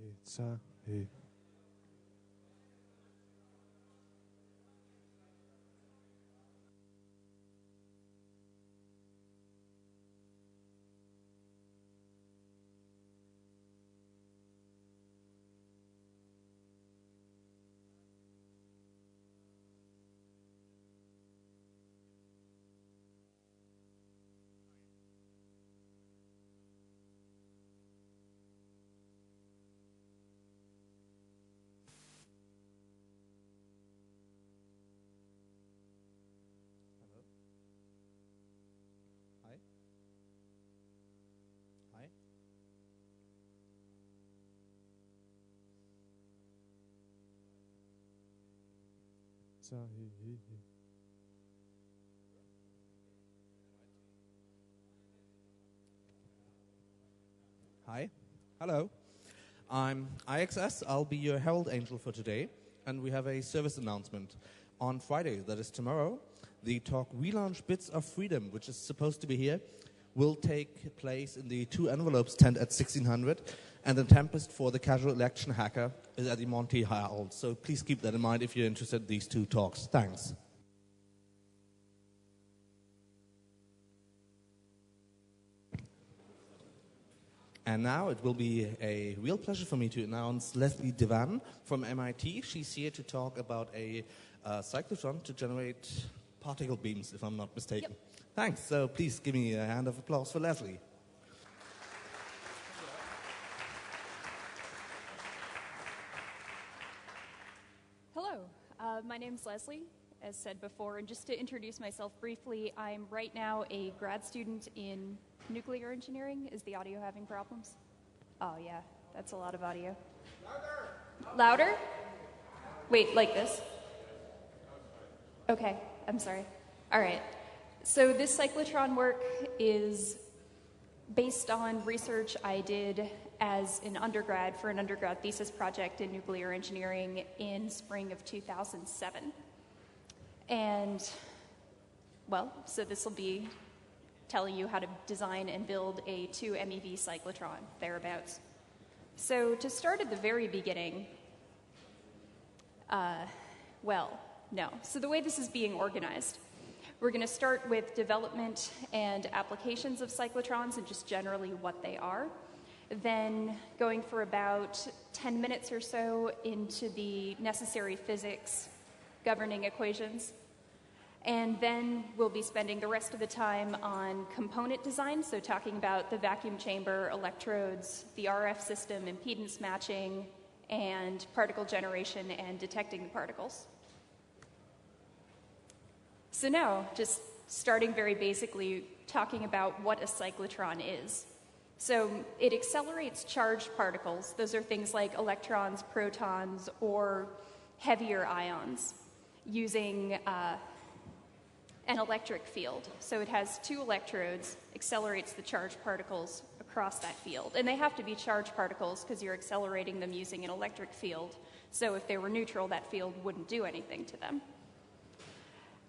Pizza. Hey. Hi. Hi. Pizza. Hey, hey, hey. Hi. Hello. I'm IXS. I'll be your herald angel for today, and we have a service announcement. On Friday, that is tomorrow, the talk Relaunch Bits of Freedom, which is supposed to be here, will take place in the Two Envelopes tent at 1600, and the Tempest for the Casual Election Hacker is at the Monty Hall. So please keep that in mind if you're interested in these two talks. Thanks. And now it will be a real pleasure for me to announce Leslie Devan from MIT. She's here to talk about a cyclotron to generate particle beams, if I'm not mistaken. Yep. Thanks. So please give me a hand of applause for Leslie. Hello, my name's Leslie, as said before, and just to introduce myself briefly, I'm right now a grad student in nuclear engineering. Is the audio having problems? Oh yeah, that's a lot of audio. Louder! Louder? Wait, like this? Okay, I'm sorry. All right. So this cyclotron work is based on research I did as an undergrad for an undergrad thesis project in nuclear engineering in spring of 2007. And, well, so this will be telling you how to design and build a 2 MeV cyclotron, thereabouts. So to start at the very beginning, well, no. So the way this is being organized, we're going to start with development and applications of cyclotrons and just generally what they are. Then going for about 10 minutes or so into the necessary physics governing equations. And then we'll be spending the rest of the time on component design, so talking about the vacuum chamber, electrodes, the RF system, impedance matching, and particle generation and detecting the particles. So now, just starting very basically, talking about what a cyclotron is. So it accelerates charged particles. Those are things like electrons, protons, or heavier ions using an electric field. So it has 2 electrodes, accelerates the charged particles across that field. And they have to be charged particles because you're accelerating them using an electric field. So if they were neutral, that field wouldn't do anything to them.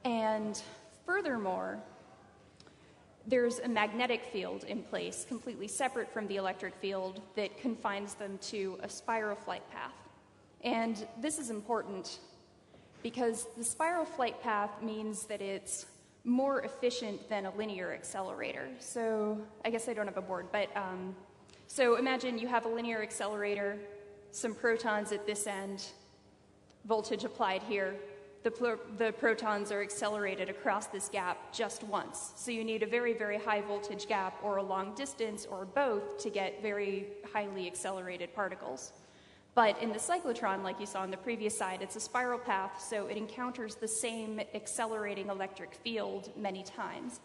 And furthermore, there's a magnetic field in place, completely separate from the electric field, that confines them to a spiral flight path. And this is important because the spiral flight path means that it's more efficient than a linear accelerator. So I guess I don't have a board, but so imagine you have a linear accelerator, some protons at this end, voltage applied here. The protons are accelerated across this gap just once. So you need a very, very high voltage gap or a long distance or both to get very highly accelerated particles. But in the cyclotron, like you saw on the previous slide, it's a spiral path, so it encounters the same accelerating electric field many times.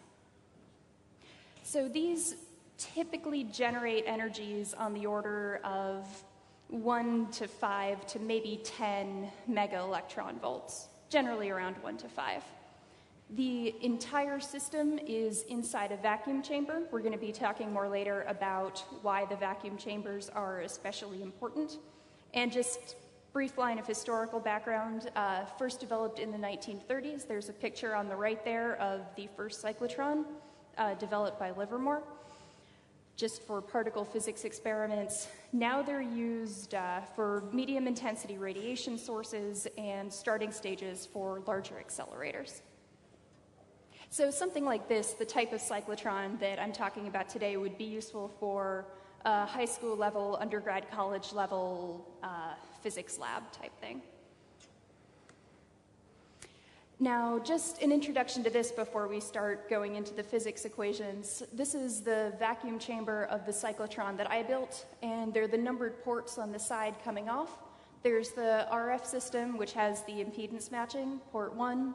So these typically generate energies on the order of 1 to 5 to maybe 10 mega electron volts, generally around 1 to 5. The entire system is inside a vacuum chamber. We're going to be talking more later about why the vacuum chambers are especially important. And just brief line of historical background, first developed in the 1930s. There's a picture on the right there of the first cyclotron developed by Livermore. just for particle physics experiments. Now they're used for medium intensity radiation sources and starting stages for larger accelerators. So something like this, the type of cyclotron that I'm talking about today, would be useful for a high school level, undergrad, college level physics lab type thing. Now, just an introduction to this before we start going into the physics equations. This is the vacuum chamber of the cyclotron that I built, and they're the numbered ports on the side coming off. There's the RF system, which has the impedance matching, port 1,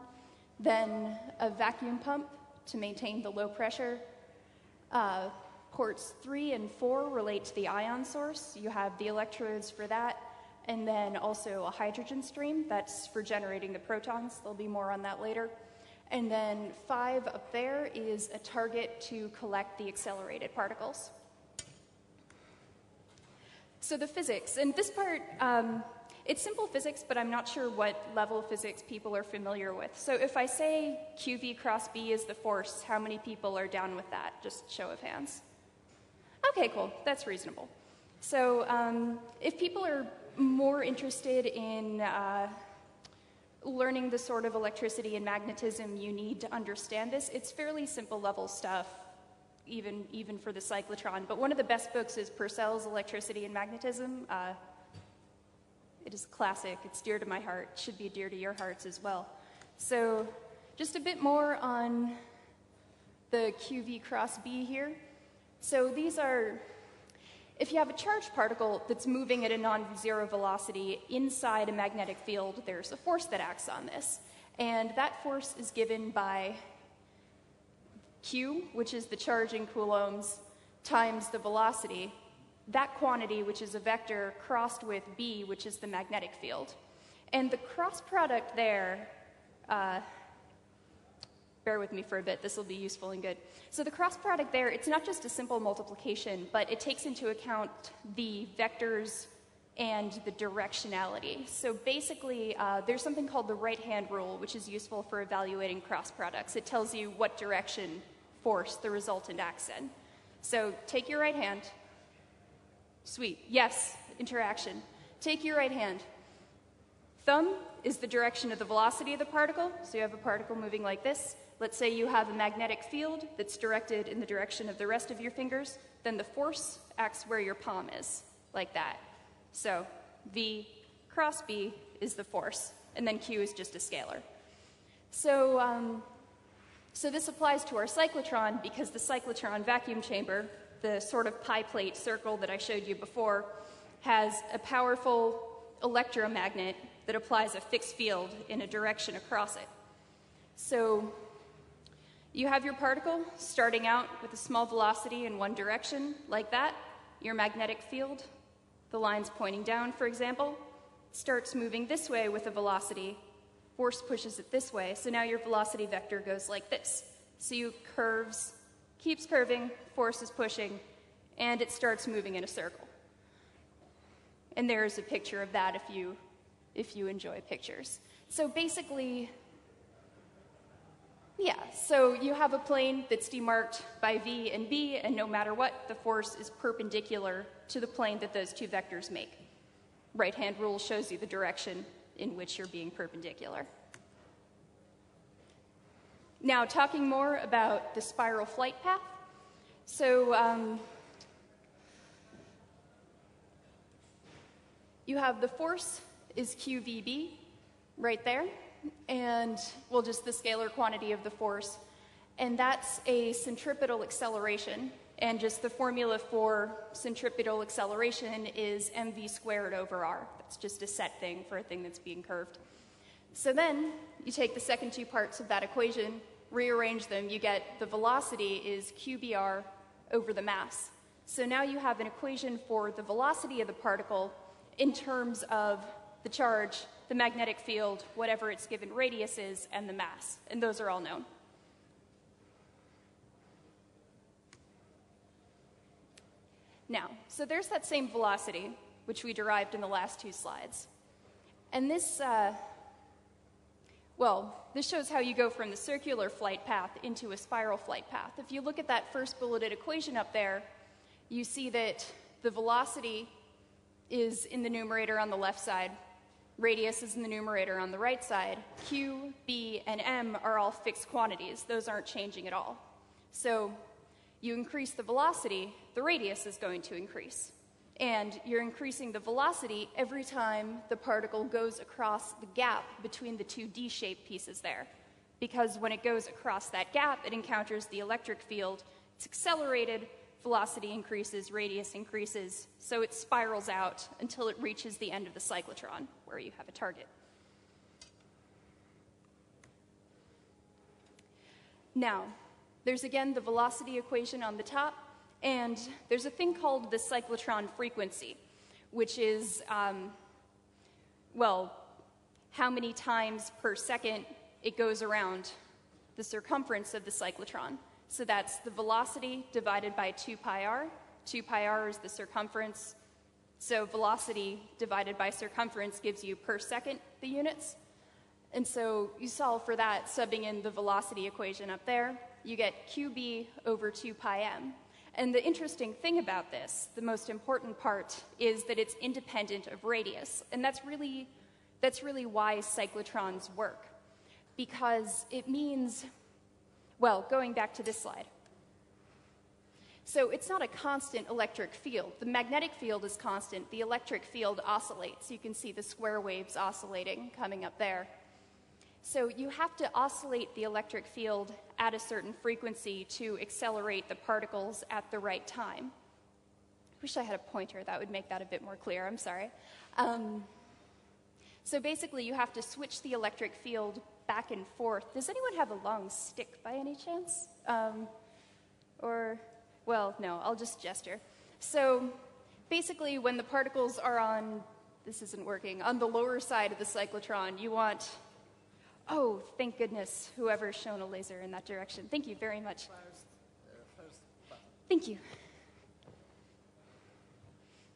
then a vacuum pump to maintain the low pressure. Ports 3 and 4 relate to the ion source. You have the electrodes for that, and then also a hydrogen stream. That's for generating the protons. There'll be more on that later. And then 5 up there is a target to collect the accelerated particles. So the physics, and this part, it's simple physics, but I'm not sure what level physics people are familiar with. So if I say QV cross B is the force, how many people are down with that? Just show of hands. Okay, cool. That's reasonable. So if people are more interested in learning the sort of electricity and magnetism you need to understand this, it's fairly simple level stuff, even for the cyclotron. But one of the best books is Purcell's Electricity and Magnetism. It is classic. It's dear to my heart. It should be dear to your hearts as well. So just a bit more on the QV cross B here. So these are, if you have a charged particle that's moving at a non-zero velocity inside a magnetic field, there's a force that acts on this. And that force is given by Q, which is the charge in coulombs, times the velocity. That quantity, which is a vector, crossed with B, which is the magnetic field. And the cross product there, bear with me for a bit, this will be useful and good. So the cross product there, it's not just a simple multiplication, but it takes into account the vectors and the directionality. So basically, there's something called the right-hand rule, which is useful for evaluating cross products. It tells you what direction force the resultant acts in. So take your right hand. Sweet. Yes, interaction. Take your right hand. Thumb is the direction of the velocity of the particle. So you have a particle moving like this. Let's say you have a magnetic field that's directed in the direction of the rest of your fingers. Then the force acts where your palm is, like that. So V cross B is the force, and then Q is just a scalar. So, so this applies to our cyclotron because the cyclotron vacuum chamber, the sort of pie plate circle that I showed you before, has a powerful electromagnet that applies a fixed field in a direction across it. So you have your particle starting out with a small velocity in one direction, like that. Your magnetic field, the line's pointing down, for example, starts moving this way with a velocity. Force pushes it this way, so now your velocity vector goes like this. So you curves, keeps curving, force is pushing, and it starts moving in a circle. And there's a picture of that if you enjoy pictures. So basically, yeah, so you have a plane that's demarked by V and B, and no matter what, the force is perpendicular to the plane that those two vectors make. Right-hand rule shows you the direction in which you're being perpendicular. Now, talking more about the spiral flight path. So you have the force is QVB right there, and, well, just the scalar quantity of the force. And that's a centripetal acceleration. And just the formula for centripetal acceleration is mv squared over r. That's just a set thing for a thing that's being curved. So then you take the second two parts of that equation, rearrange them, you get the velocity is qbr over the mass. So now you have an equation for the velocity of the particle in terms of the charge, the magnetic field, whatever its given radius is, and the mass. And those are all known. Now, so there's that same velocity, which we derived in the last two slides. And this, this shows how you go from the circular flight path into a spiral flight path. If you look at that first bulleted equation up there, you see that the velocity is in the numerator on the left side. Radius is in the numerator on the right side. Q, B, and M are all fixed quantities. Those aren't changing at all. So you increase the velocity, the radius is going to increase. And you're increasing the velocity every time the particle goes across the gap between the two D-shaped pieces there. Because when it goes across that gap, it encounters the electric field. It's accelerated, velocity increases, radius increases, so it spirals out until it reaches the end of the cyclotron, where you have a target. Now, there's again the velocity equation on the top, and there's a thing called the cyclotron frequency, which is, well, how many times per second it goes around the circumference of the cyclotron. So that's the velocity divided by 2 pi r. 2 pi r is the circumference. So velocity divided by circumference gives you per second the units. And so you solve for that, subbing in the velocity equation up there. You get qb over 2 pi m. And the interesting thing about this, the most important part, is that it's independent of radius. And that's really why cyclotrons work. Because it means, well, going back to this slide. So it's not a constant electric field. The magnetic field is constant. The electric field oscillates. You can see the square waves oscillating coming up there. So you have to oscillate the electric field at a certain frequency to accelerate the particles at the right time. I wish I had a pointer. That would make that a bit more clear. I'm sorry. So basically, you have to switch the electric field back and forth. Does anyone have a long stick by any chance? Well, no, I'll just gesture. So basically, when the particles are on, this isn't working, on the lower side of the cyclotron, you want, oh, thank goodness, whoever's shown a laser in that direction. Thank you very much. Thank you.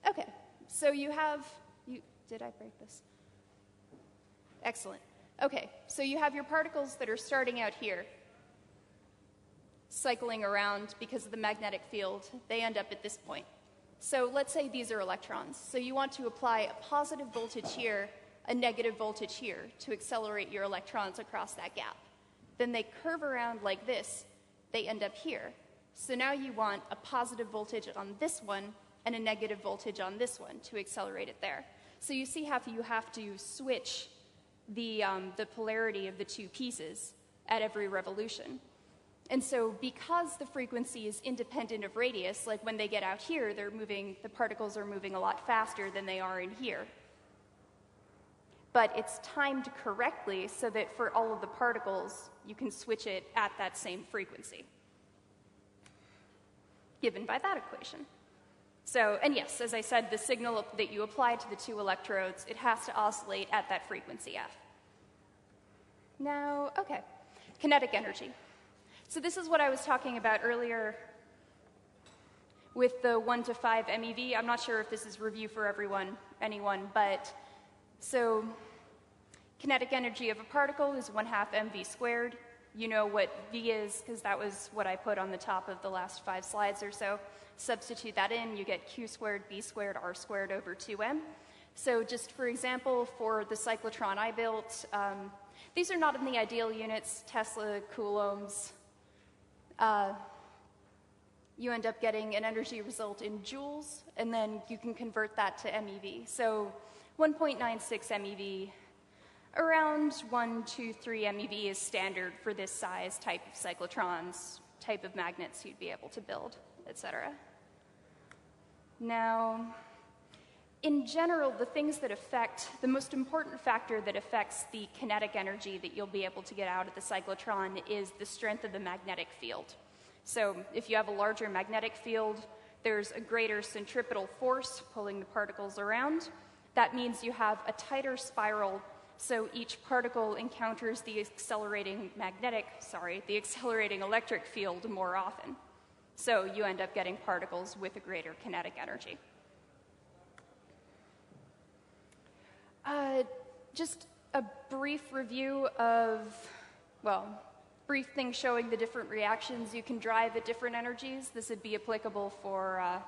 Okay, so you have, did I break this? Excellent. Okay, so you have your particles that are starting out here, cycling around because of the magnetic field. They end up at this point. So let's say these are electrons. So you want to apply a positive voltage here, a negative voltage here, to accelerate your electrons across that gap. Then they curve around like this. They end up here. So now you want a positive voltage on this one and a negative voltage on this one to accelerate it there. So you see how you have to switch the polarity of the two pieces at every revolution. And so because the frequency is independent of radius, like when they get out here, the particles are moving a lot faster than they are in here. But it's timed correctly so that for all of the particles, you can switch it at that same frequency, given by that equation. So, and yes, as I said, the signal that you apply to the two electrodes, it has to oscillate at that frequency f. Now, okay, kinetic energy. So this is what I was talking about earlier with the 1 to 5 MeV. I'm not sure if this is review for anyone, but so kinetic energy of a particle is 1/2 mv squared. You know what v is because that was what I put on the top of the last 5 slides or so. Substitute that in, you get q squared, b squared, r squared over 2m. So just for example, for the cyclotron I built, these are not in the ideal units, Tesla, coulombs. You end up getting an energy result in joules, and then you can convert that to MeV. So 1.96 MeV, around 1, 2, 3 MeV is standard for this size type of cyclotrons, type of magnets you'd be able to build, etc. Now, in general, the most important factor that affects the kinetic energy that you'll be able to get out of the cyclotron is the strength of the magnetic field. So if you have a larger magnetic field, there's a greater centripetal force pulling the particles around. That means you have a tighter spiral, so each particle encounters the accelerating electric field more often. So you end up getting particles with a greater kinetic energy. Just a brief review of, brief thing showing the different reactions you can drive at different energies. This would be applicable for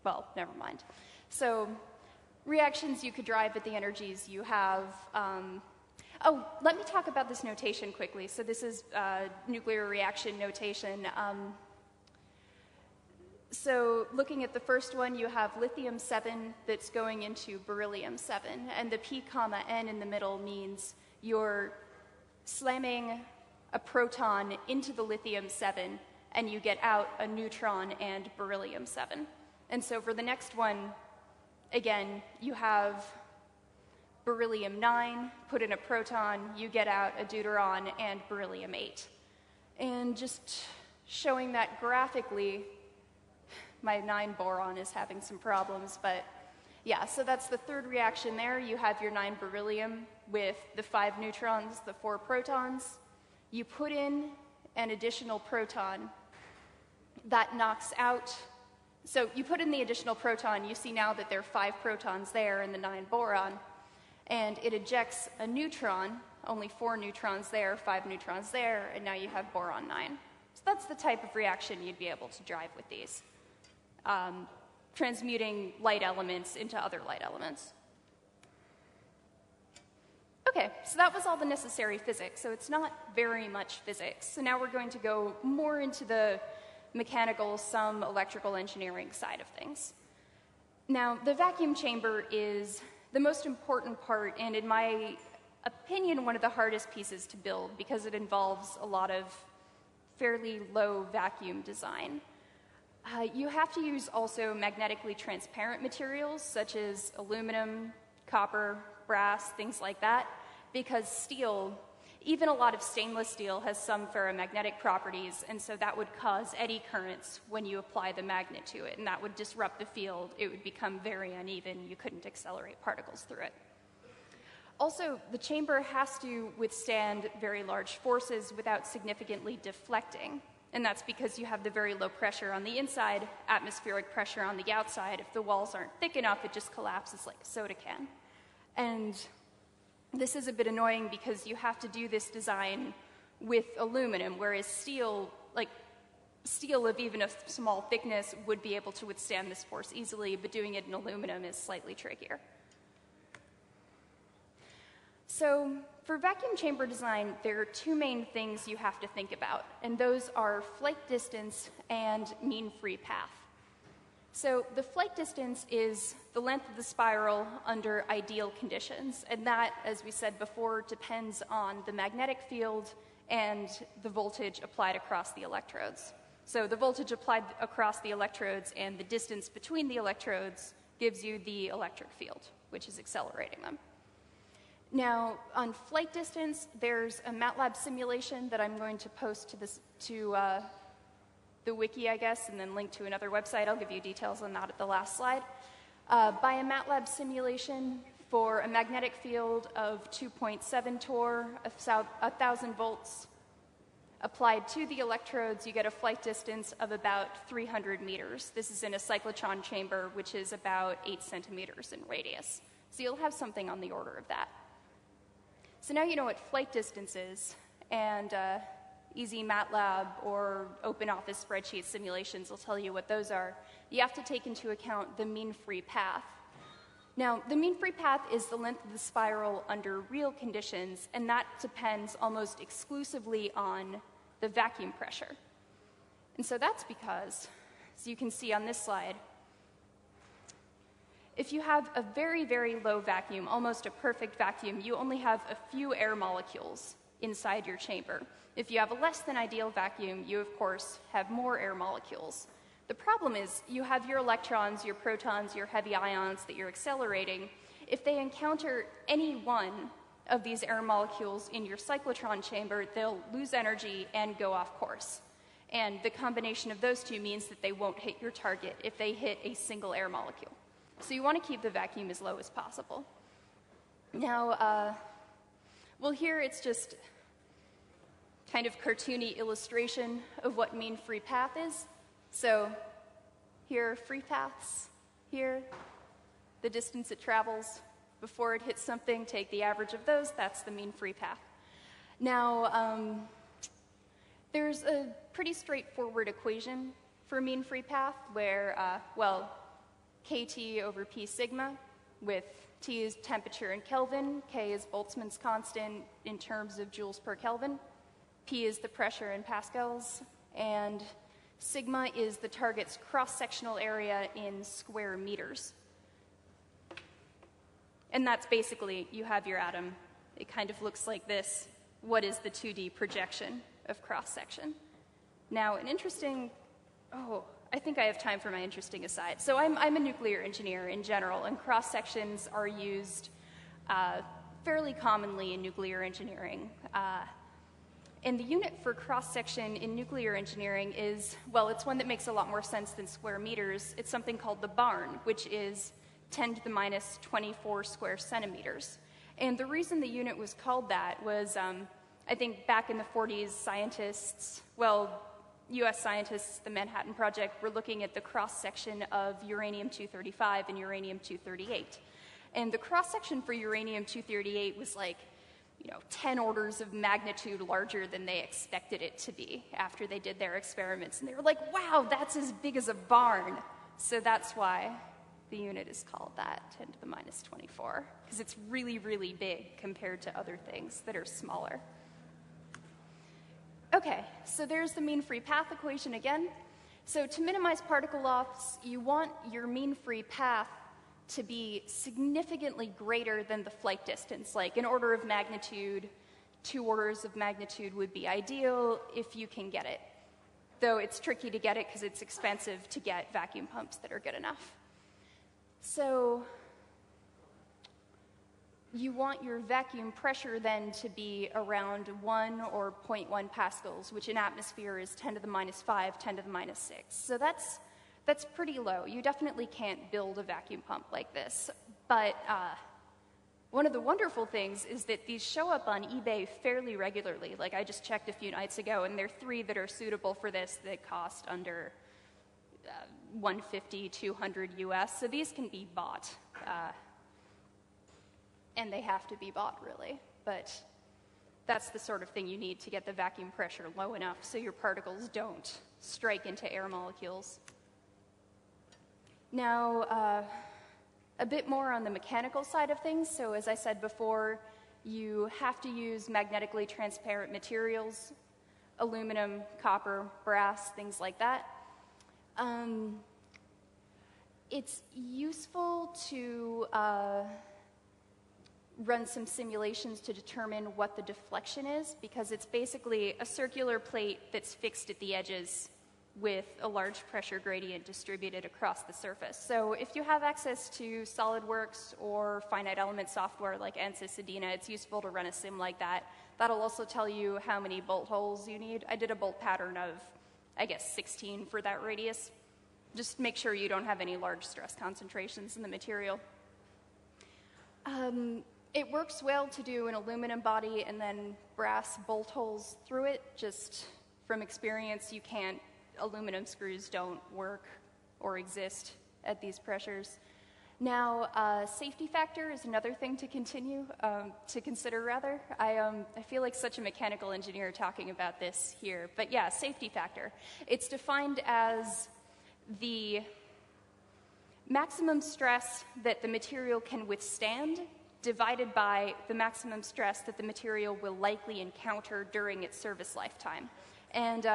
well, never mind. So reactions you could drive at the energies you have. Oh, let me talk about this notation quickly. So this is nuclear reaction notation. So looking at the first one, you have lithium-7 that's going into beryllium-7, and the P comma N in the middle means you're slamming a proton into the lithium-7, and you get out a neutron and beryllium-7. And so for the next one, again, you have beryllium-9, put in a proton, you get out a deuteron and beryllium-8. And just showing that graphically, my 9 boron is having some problems, but yeah, so that's the third reaction there. You have your 9 beryllium with the 5 neutrons, the 4 protons. You put in an additional proton that knocks out. So you put in the additional proton, you see now that there are 5 protons there in the 9 boron, and it ejects a neutron, only 4 neutrons there, 5 neutrons there, and now you have boron 9. So that's the type of reaction you'd be able to drive with these. Transmuting light elements into other light elements. Okay, so that was all the necessary physics, so it's not very much physics. So now we're going to go more into the mechanical, some electrical engineering side of things. Now, the vacuum chamber is the most important part, and in my opinion, one of the hardest pieces to build because it involves a lot of fairly low vacuum design. You have to use also magnetically transparent materials such as aluminum, copper, brass, things like that, because steel, even a lot of stainless steel, has some ferromagnetic properties, and so that would cause eddy currents when you apply the magnet to it, and that would disrupt the field. It would become very uneven. You couldn't accelerate particles through it. Also, the chamber has to withstand very large forces without significantly deflecting. And that's because you have the very low pressure on the inside, atmospheric pressure on the outside. If the walls aren't thick enough, it just collapses like a soda can. And this is a bit annoying because you have to do this design with aluminum, whereas steel, like steel of even a small thickness, would be able to withstand this force easily, but doing it in aluminum is slightly trickier. So for vacuum chamber design, there are 2 main things you have to think about, and those are flight distance and mean free path. So the flight distance is the length of the spiral under ideal conditions, and that, as we said before, depends on the magnetic field and the voltage applied across the electrodes. So the voltage applied across the electrodes and the distance between the electrodes gives you the electric field, which is accelerating them. Now, on flight distance, there's a MATLAB simulation that I'm going to post to the wiki, I guess, and then link to another website. I'll give you details on that at the last slide. By a MATLAB simulation for a magnetic field of 2.7 torr, 1,000 volts, applied to the electrodes, you get a flight distance of about 300 meters. This is in a cyclotron chamber, which is about 8 centimeters in radius. So you'll have something on the order of that. So now you know what flight distance is, and easy MATLAB or open office spreadsheet simulations will tell you what those are. You have to take into account the mean free path. Now, the mean free path is the length of the spiral under real conditions, and that depends almost exclusively on the vacuum pressure. And so that's because, as you can see on this slide, if you have a very, very low vacuum, almost a perfect vacuum, you only have a few air molecules inside your chamber. If you have a less than ideal vacuum, you, of course, have more air molecules. The problem is you have your electrons, your protons, your heavy ions that you're accelerating. If they encounter any one of these air molecules in your cyclotron chamber, they'll lose energy and go off course. And the combination of those two means that they won't hit your target if they hit a single air molecule. So you want to keep the vacuum as low as possible. Now, well, here it's just kind of cartoony illustration of what mean free path is. So here are free paths. Here, the distance it travels before it hits something, take the average of those, that's the mean free path. Now, there's a pretty straightforward equation for mean free path where, well, kT over p sigma, with T is temperature in Kelvin, K is Boltzmann's constant in terms of joules per Kelvin, P is the pressure in pascals, and sigma is the target's cross-sectional area in square meters. And that's basically, you have your atom. It kind of looks like this. What is the 2D projection of cross-section? Now, an interesting, I think I have time for my interesting aside. So I'm a nuclear engineer in general, and cross-sections are used fairly commonly in nuclear engineering. And the unit for cross-section in nuclear engineering is, well, it's one that makes a lot more sense than square meters. It's something called the barn, which is 10 to the minus 24 square centimeters. And the reason the unit was called that was, I think back in the 40s, scientists, well, US scientists, the Manhattan Project, were looking at the cross-section of uranium-235 and uranium-238. And the cross-section for uranium-238 was like, 10 orders of magnitude larger than they expected it to be after they did their experiments. And they were like, wow, that's as big as a barn. So that's why the unit is called that, 10 to the minus 24, because it's really, really big compared to other things that are smaller. Okay, so there's the mean free path equation again. So to minimize particle loss, you want your mean free path to be significantly greater than the flight distance. Like an order of magnitude, 2 orders of magnitude would be ideal if you can get it. Though it's tricky to get it because it's expensive to get vacuum pumps that are good enough. So you want your vacuum pressure then to be around 1 or 0.1 pascals, which in atmosphere is 10 to the minus 5, 10 to the minus 6. So that's pretty low. You definitely can't build a vacuum pump like this. But one of the wonderful things is that these show up on eBay fairly regularly. Like I just checked a few nights ago, and there are 3 that are suitable for this that cost under $150, $200 US. So these can be bought. And they have to be bought, really. But that's the sort of thing you need to get the vacuum pressure low enough so your particles don't strike into air molecules. Now, a bit more on the mechanical side of things. So as I said before, you have to use magnetically transparent materials, aluminum, copper, brass, things like that. It's useful to run some simulations to determine what the deflection is, because it's basically a circular plate that's fixed at the edges with a large pressure gradient distributed across the surface. So if you have access to SolidWorks or finite element software like ANSYS Adena, it's useful to run a sim like that. That'll also tell you how many bolt holes you need. I did a bolt pattern of, I guess, 16 for that radius. Just make sure you don't have any large stress concentrations in the material. It works well to do an aluminum body and then brass bolt holes through it. Just from experience, aluminum screws don't work or exist at these pressures. Now, safety factor is another thing to consider rather. I feel like such a mechanical engineer talking about this here. But yeah, safety factor. It's defined as the maximum stress that the material can withstand divided by the maximum stress that the material will likely encounter during its service lifetime. And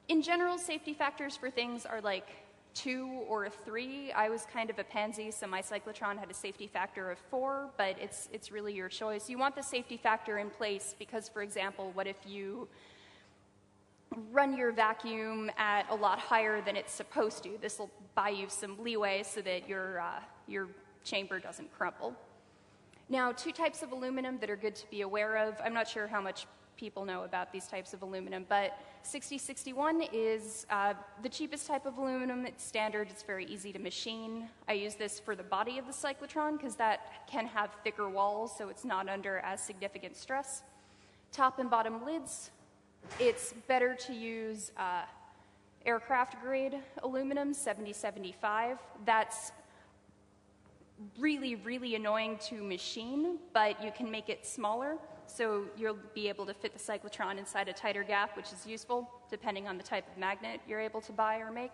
in general, safety factors for things are like 2 or 3. I was kind of a pansy, so my cyclotron had a safety factor of 4, but it's really your choice. You want the safety factor in place because, for example, what if you run your vacuum at a lot higher than it's supposed to? This will buy you some leeway so that your chamber doesn't crumple. Now, 2 types of aluminum that are good to be aware of. I'm not sure how much people know about these types of aluminum, but 6061 is the cheapest type of aluminum. It's standard. It's very easy to machine. I use this for the body of the cyclotron because that can have thicker walls, so it's not under as significant stress. Top and bottom lids. It's better to use aircraft grade aluminum, 7075. That's really, really annoying to machine, but you can make it smaller, so you'll be able to fit the cyclotron inside a tighter gap, which is useful depending on the type of magnet you're able to buy or make.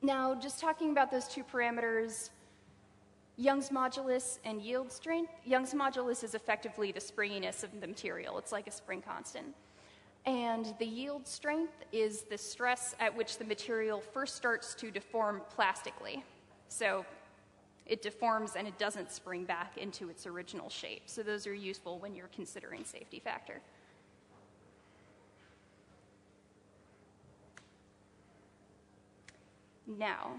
Now, just talking about those two parameters, Young's modulus and yield strength. Young's modulus is effectively the springiness of the material. It's like a spring constant. And the yield strength is the stress at which the material first starts to deform plastically. So it deforms and it doesn't spring back into its original shape. So those are useful when you're considering safety factor. Now,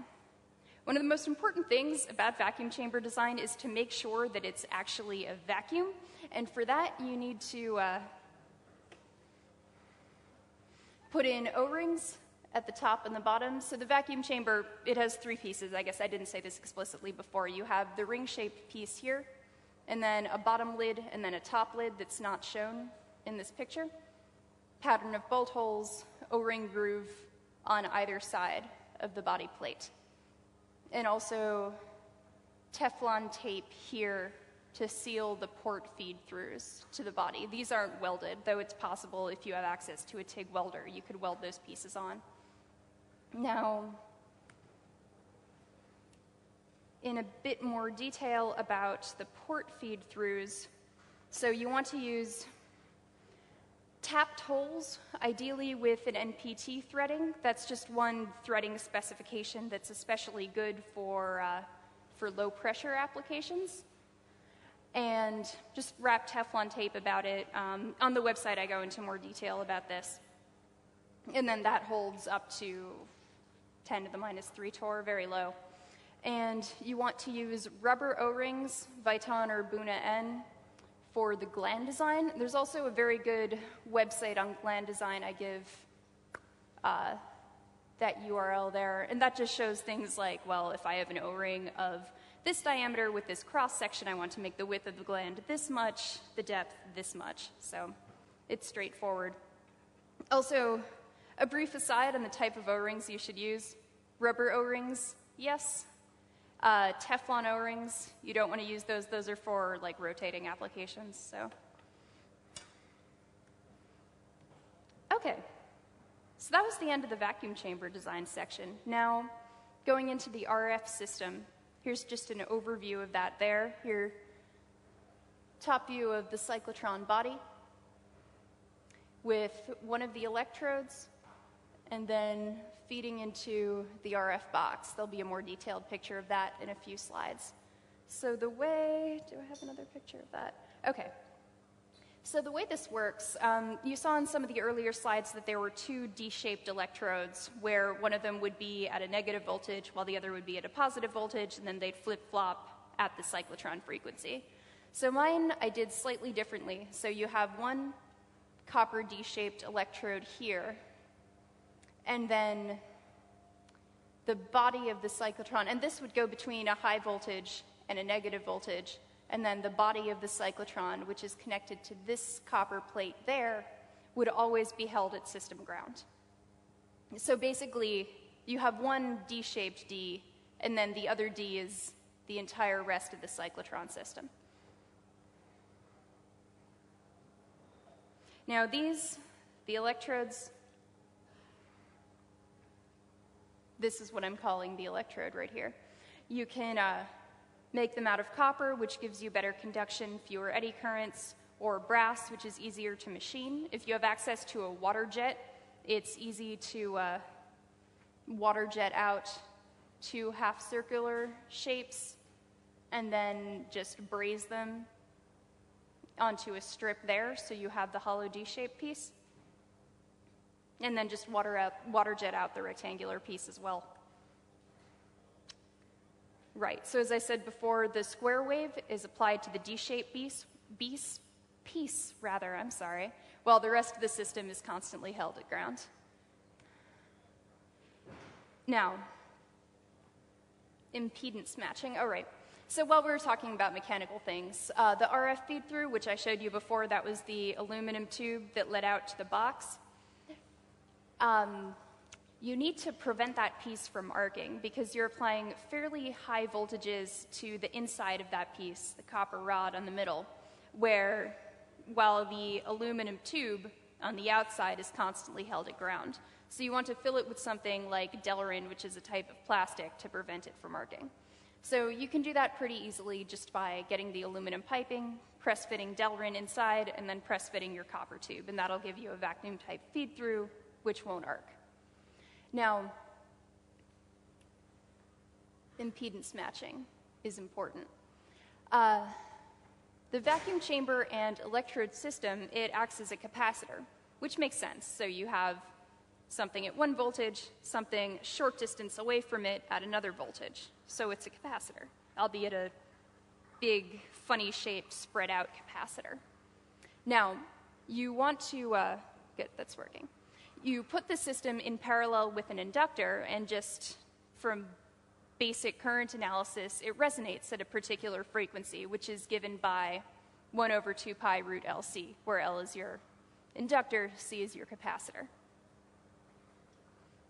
one of the most important things about vacuum chamber design is to make sure that it's actually a vacuum. And for that, you need to put in O-rings at the top and the bottom. So the vacuum chamber, it has three pieces. I guess I didn't say this explicitly before. You have the ring-shaped piece here, and then a bottom lid, and then a top lid that's not shown in this picture. Pattern of bolt holes, O-ring groove on either side of the body plate. And also Teflon tape here to seal the port feed-throughs to the body. These aren't welded, though it's possible if you have access to a TIG welder, you could weld those pieces on. Now, in a bit more detail about the port feed-throughs, so you want to use tapped holes, ideally with an NPT threading. That's just one threading specification that's especially good for low-pressure applications. And just wrap Teflon tape about it. On the website, I go into more detail about this. And then that holds up to 10 to the minus 3 torr, very low. And you want to use rubber O-rings, Viton or Buna N, for the gland design. There's also a very good website on gland design. I give that URL there. And that just shows things like, well, if I have an O-ring of this diameter with this cross-section, I want to make the width of the gland this much, the depth this much. So it's straightforward. Also, a brief aside on the type of O-rings you should use. Rubber O-rings, yes. Teflon O-rings, you don't want to use those. Those are for like rotating applications. So, okay. So that was the end of the vacuum chamber design section. Now, going into the RF system, here's just an overview of that there. Here, top view of the cyclotron body with one of the electrodes and then feeding into the RF box. There'll be a more detailed picture of that in a few slides. So the way, do I have another picture of that? Okay. So the way this works, you saw in some of the earlier slides that there were two D-shaped electrodes where one of them would be at a negative voltage while the other would be at a positive voltage, and then they'd flip-flop at the cyclotron frequency. So mine I did slightly differently. So you have one copper D-shaped electrode here, and then the body of the cyclotron, and this would go between a high voltage and a negative voltage, and then the body of the cyclotron, which is connected to this copper plate there, would always be held at system ground. So basically, you have one D-shaped D, and then the other D is the entire rest of the cyclotron system. Now these, the electrodes, this is what I'm calling the electrode right here. You can make them out of copper, which gives you better conduction, fewer eddy currents, or brass, which is easier to machine. If you have access to a water jet, it's easy to water jet out two half-circular shapes and then just braze them onto a strip there, so you have the hollow D-shaped piece. And then just water jet out the rectangular piece as well. Right, so as I said before, the square wave is applied to the D-shaped piece, while the rest of the system is constantly held at ground. Now, impedance matching. All right, so while we were talking about mechanical things, the RF feed-through, which I showed you before, that was the aluminum tube that led out to the box. You need to prevent that piece from arcing because you're applying fairly high voltages to the inside of that piece, the copper rod on the middle, while the aluminum tube on the outside is constantly held at ground. So you want to fill it with something like Delrin, which is a type of plastic, to prevent it from arcing. So you can do that pretty easily just by getting the aluminum piping, press-fitting Delrin inside, and then press-fitting your copper tube, and that'll give you a vacuum-type feed-through, which won't arc. Now, impedance matching is important. The vacuum chamber and electrode system, it acts as a capacitor, which makes sense. So you have something at one voltage, something a short distance away from it at another voltage. So it's a capacitor, albeit a big, funny-shaped, spread-out capacitor. Now, you want to, good, that's working. You put the system in parallel with an inductor, and just from basic current analysis, it resonates at a particular frequency, which is given by 1 over 2 pi root LC, where L is your inductor, C is your capacitor.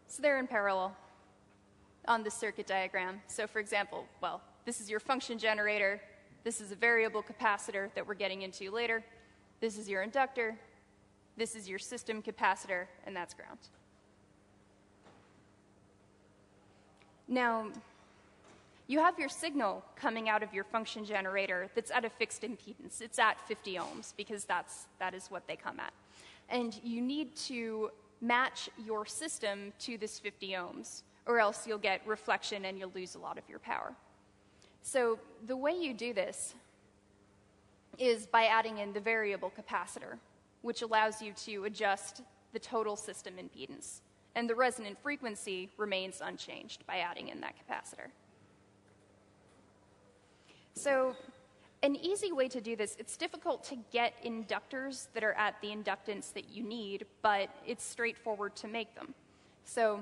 So they're in parallel on the circuit diagram. So for example, well, this is your function generator. This is a variable capacitor that we're getting into later. This is your inductor. This is your system capacitor, and that's ground. Now, you have your signal coming out of your function generator that's at a fixed impedance. It's at 50 ohms because that is what they come at. And you need to match your system to this 50 ohms, or else you'll get reflection and you'll lose a lot of your power. So the way you do this is by adding in the variable capacitor, which allows you to adjust the total system impedance. And the resonant frequency remains unchanged by adding in that capacitor. So an easy way to do this, it's difficult to get inductors that are at the inductance that you need, but it's straightforward to make them. So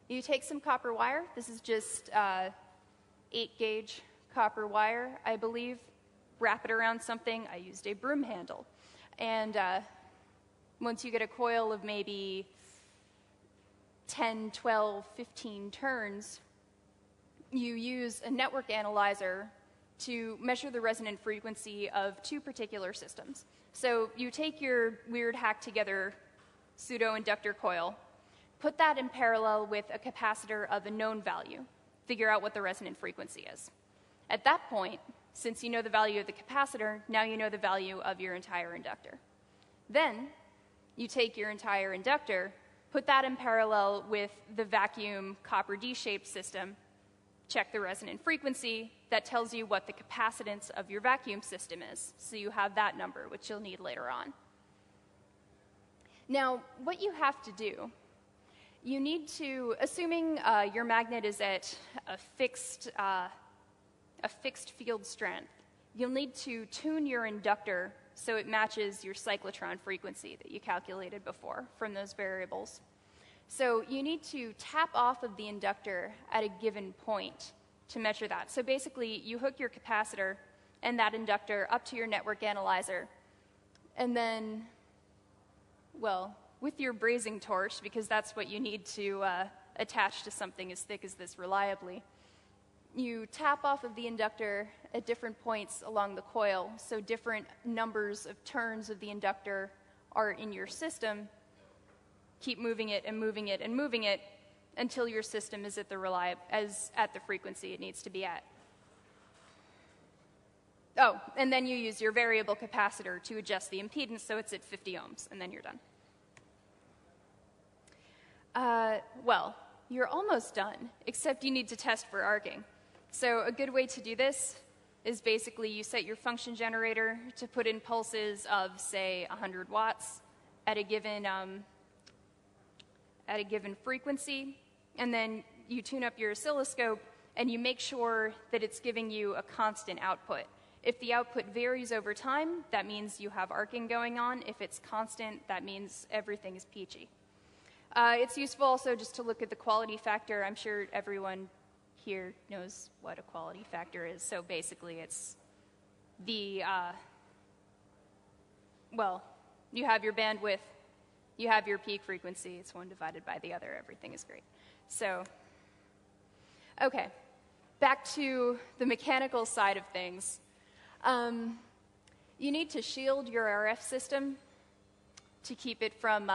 you take some copper wire. This is just 8-gauge copper wire, I believe. Wrap it around something. I used a broom handle. And once you get a coil of maybe 10, 12, 15 turns, you use a network analyzer to measure the resonant frequency of 2 particular systems. So you take your weird hacked-together pseudo-inductor coil, put that in parallel with a capacitor of a known value, figure out what the resonant frequency is. At that point, since you know the value of the capacitor, now you know the value of your entire inductor. Then you take your entire inductor, put that in parallel with the vacuum copper D-shaped system, check the resonant frequency. That tells you what the capacitance of your vacuum system is. So you have that number, which you'll need later on. Now, what you have to do, you need to, assuming your magnet is at a fixed field strength, you'll need to tune your inductor so it matches your cyclotron frequency that you calculated before from those variables. So you need to tap off of the inductor at a given point to measure that. So basically, you hook your capacitor and that inductor up to your network analyzer, and then, well, with your brazing torch, because that's what you need to attach to something as thick as this reliably, you tap off of the inductor at different points along the coil, so different numbers of turns of the inductor are in your system. Keep moving it and moving it and moving it until your system is at the frequency it needs to be at. Oh, and then you use your variable capacitor to adjust the impedance so it's at 50 ohms, and then you're done. Well, you're almost done, except you need to test for arcing. So a good way to do this is basically you set your function generator to put in pulses of, say, 100 watts at a given frequency, and then you tune up your oscilloscope and you make sure that it's giving you a constant output. If the output varies over time, that means you have arcing going on. If it's constant, that means everything is peachy. It's useful also just to look at the quality factor. I'm sure everyone here knows what a quality factor is. So basically it's the, well, you have your bandwidth, you have your peak frequency, it's one divided by the other, everything is great. So, okay, back to the mechanical side of things. You need to shield your RF system to keep it from,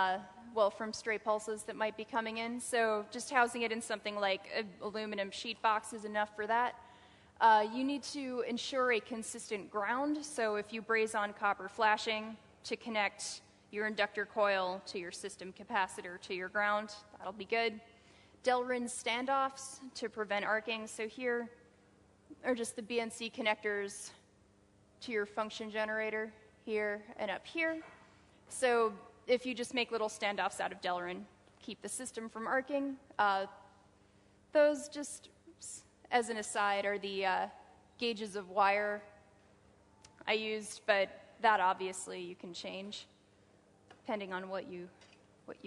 from stray pulses that might be coming in. So just housing it in something like an aluminum sheet box is enough for that. You need to ensure a consistent ground. So if you braze on copper flashing to connect your inductor coil to your system capacitor to your ground, that'll be good. Delrin standoffs to prevent arcing. So here are just the BNC connectors to your function generator here and up here. So if you just make little standoffs out of Delrin, keep the system from arcing. Those, just as an aside, are the gauges of wire I used, but that obviously you can change depending on what you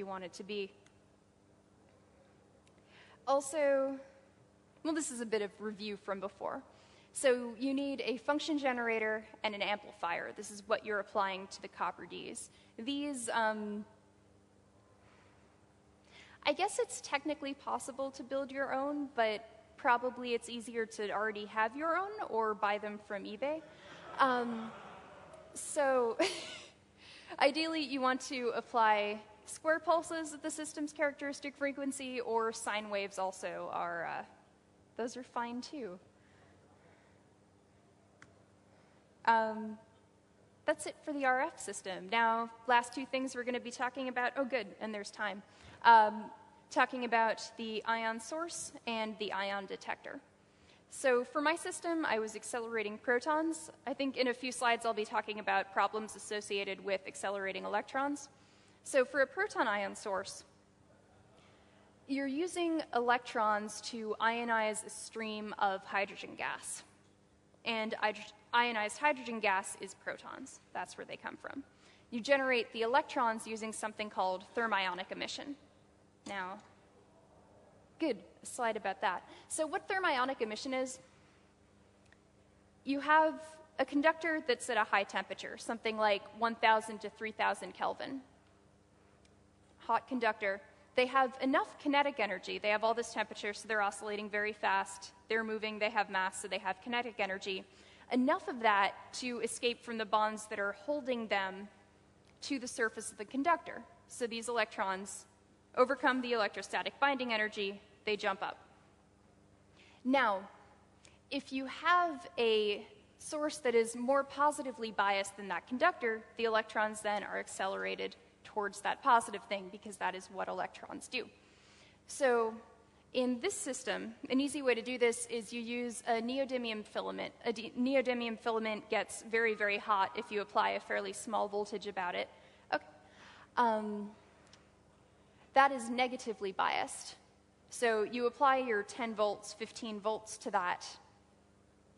want it to be. Also, well, this is a bit of review from before. So you need a function generator and an amplifier. This is what you're applying to the copper Ds. These, I guess it's technically possible to build your own, but probably it's easier to already have your own or buy them from eBay. So ideally, you want to apply square pulses at the system's characteristic frequency, or sine waves also are, those are fine too. That's it for the RF system. Now, last two things we're going to be talking about, oh good, and there's time, talking about the ion source and the ion detector. So for my system, I was accelerating protons. I think in a few slides I'll be talking about problems associated with accelerating electrons. So for a proton ion source, you're using electrons to ionize a stream of hydrogen gas. And ionized hydrogen gas is protons. That's where they come from. You generate the electrons using something called thermionic emission. Now, good, a slide about that. So what thermionic emission is, you have a conductor that's at a high temperature, something like 1,000 to 3,000 Kelvin. Hot conductor. They have enough kinetic energy. They have all this temperature, so they're oscillating very fast. They're moving, they have mass, so they have kinetic energy. Enough of that to escape from the bonds that are holding them to the surface of the conductor. So these electrons overcome the electrostatic binding energy, they jump up. Now, if you have a source that is more positively biased than that conductor, the electrons then are accelerated towards that positive thing, because that is what electrons do. So in this system, an easy way to do this is you use a neodymium filament. A neodymium filament gets very, very hot if you apply a fairly small voltage about it. Okay. That is negatively biased. So you apply your 10 volts, 15 volts to that.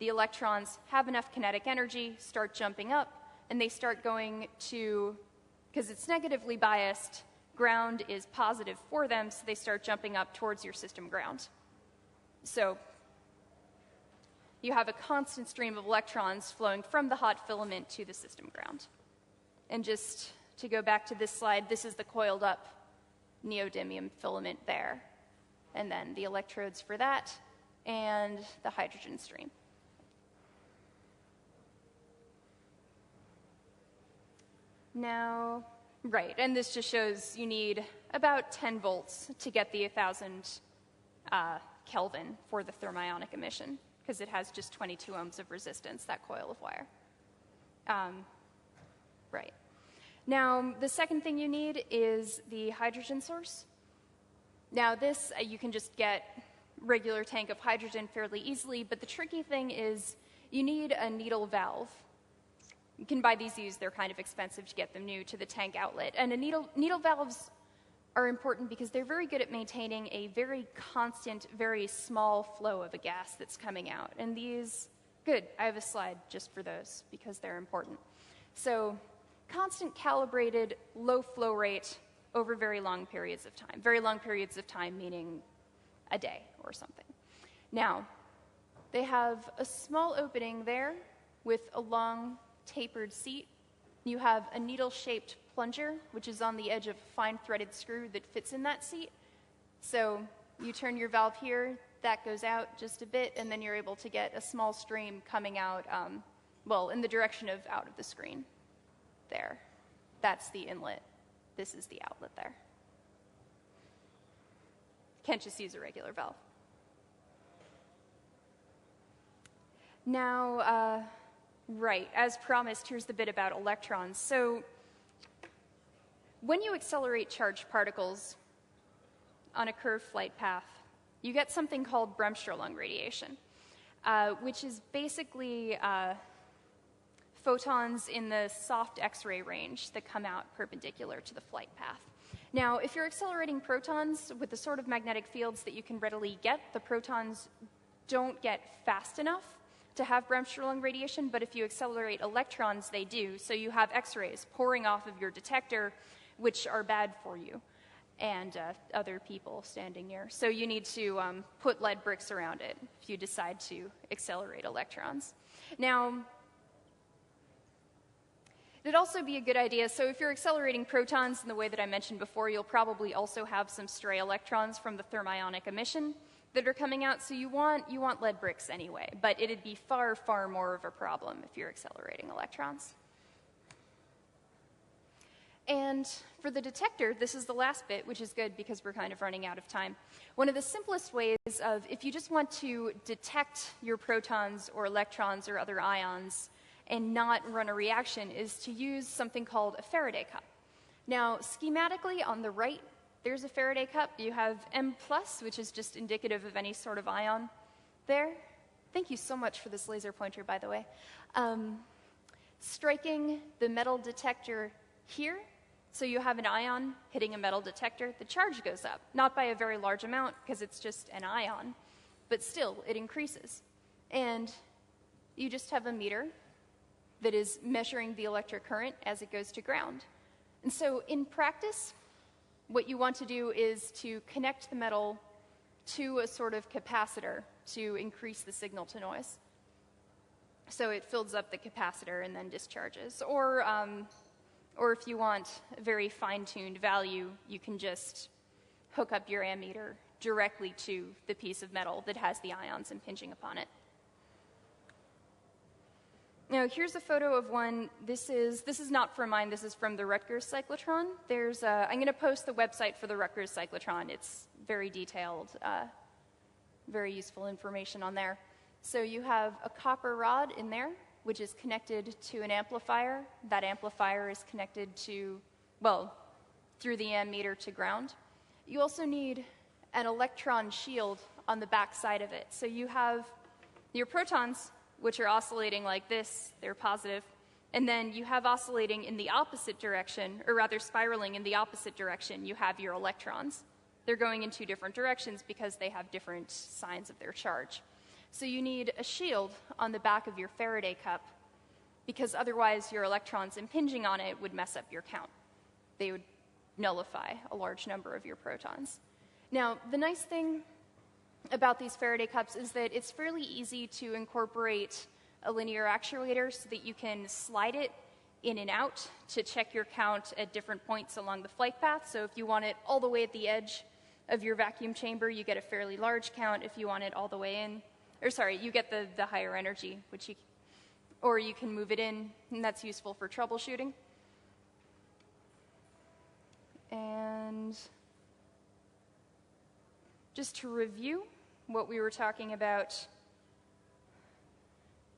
The electrons have enough kinetic energy, start jumping up, and they start going to, because it's negatively biased, ground is positive for them, so they start jumping up towards your system ground. So you have a constant stream of electrons flowing from the hot filament to the system ground. And just to go back to this slide, this is the coiled up neodymium filament there. And then the electrodes for that, and the hydrogen stream. Now, right, and this just shows you need about 10 volts to get the 1,000 Kelvin for the thermionic emission, because it has just 22 ohms of resistance, that coil of wire. Right. Now, the second thing you need is the hydrogen source. Now, this, you can just get regular tank of hydrogen fairly easily, but the tricky thing is you need a needle valve. You can buy these used, they're kind of expensive to get them new to the tank outlet. And needle valves are important because they're very good at maintaining a very constant, very small flow of a gas that's coming out. And these, good, I have a slide just for those because they're important. So, constant calibrated, low flow rate over very long periods of time. Very long periods of time meaning a day or something. Now, they have a small opening there with a long tapered seat. You have a needle-shaped plunger, which is on the edge of a fine threaded screw that fits in that seat. So you turn your valve here, that goes out just a bit, and then you're able to get a small stream coming out, in the direction of out of the screen. There. That's the inlet this is the outlet there. Can't just use a regular valve. Now, right, as promised, here's the bit about electrons. So when you accelerate charged particles on a curved flight path, you get something called Bremsstrahlung radiation, which is basically photons in the soft X-ray range that come out perpendicular to the flight path. Now, if you're accelerating protons with the sort of magnetic fields that you can readily get, the protons don't get fast enough to have Bremsstrahlung radiation, but if you accelerate electrons, they do. So you have X-rays pouring off of your detector, which are bad for you and other people standing near. So you need to put lead bricks around it if you decide to accelerate electrons. Now, it'd also be a good idea, so if you're accelerating protons in the way that I mentioned before, you'll probably also have some stray electrons from the thermionic emission that are coming out, so you want lead bricks anyway, but it'd be far, far more of a problem if you're accelerating electrons. And for the detector, this is the last bit, which is good because we're kind of running out of time. One of the simplest ways of, if you just want to detect your protons or electrons or other ions and not run a reaction, is to use something called a Faraday cup. Now, schematically on the right, there's a Faraday cup. You have M+, which is just indicative of any sort of ion there. Thank you so much for this laser pointer, by the way. Striking the metal detector here, so you have an ion hitting a metal detector, the charge goes up. Not by a very large amount, because it's just an ion, but still, it increases. And you just have a meter that is measuring the electric current as it goes to ground. And so in practice, what you want to do is to connect the metal to a sort of capacitor to increase the signal to noise. So it fills up the capacitor and then discharges. Or if you want a very fine-tuned value, you can just hook up your ammeter directly to the piece of metal that has the ions impinging upon it. Now, here's a photo of one. This is not from mine. This is from the Rutgers cyclotron. I'm going to post the website for the Rutgers cyclotron. It's very detailed, very useful information on there. So you have a copper rod in there, which is connected to an amplifier. That amplifier is connected to, well, through the ammeter to ground. You also need an electron shield on the back side of it. So you have your protons, which are oscillating like this, they're positive, and then you have oscillating in the opposite direction, or rather spiraling in the opposite direction, you have your electrons. They're going in two different directions because they have different signs of their charge. So you need a shield on the back of your Faraday cup, because otherwise your electrons impinging on it would mess up your count. They would nullify a large number of your protons. Now, the nice thing about these Faraday cups is that it's fairly easy to incorporate a linear actuator so that you can slide it in and out to check your count at different points along the flight path. So if you want it all the way at the edge of your vacuum chamber, you get a fairly large count. If you want it all the way in, you get the higher energy, or you can move it in, and that's useful for troubleshooting. And just to review what we were talking about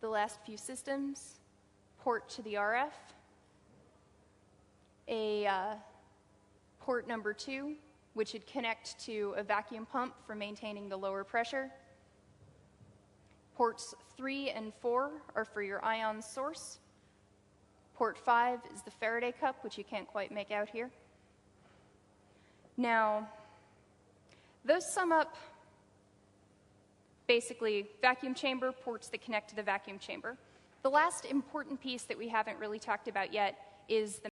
the last few systems, port to the RF, a port number 2, which would connect to a vacuum pump for maintaining the lower pressure. Ports 3 and 4 are for your ion source. Port 5 is the Faraday cup, which you can't quite make out here. Now, those sum up basically vacuum chamber, ports that connect to the vacuum chamber. The last important piece that we haven't really talked about yet is the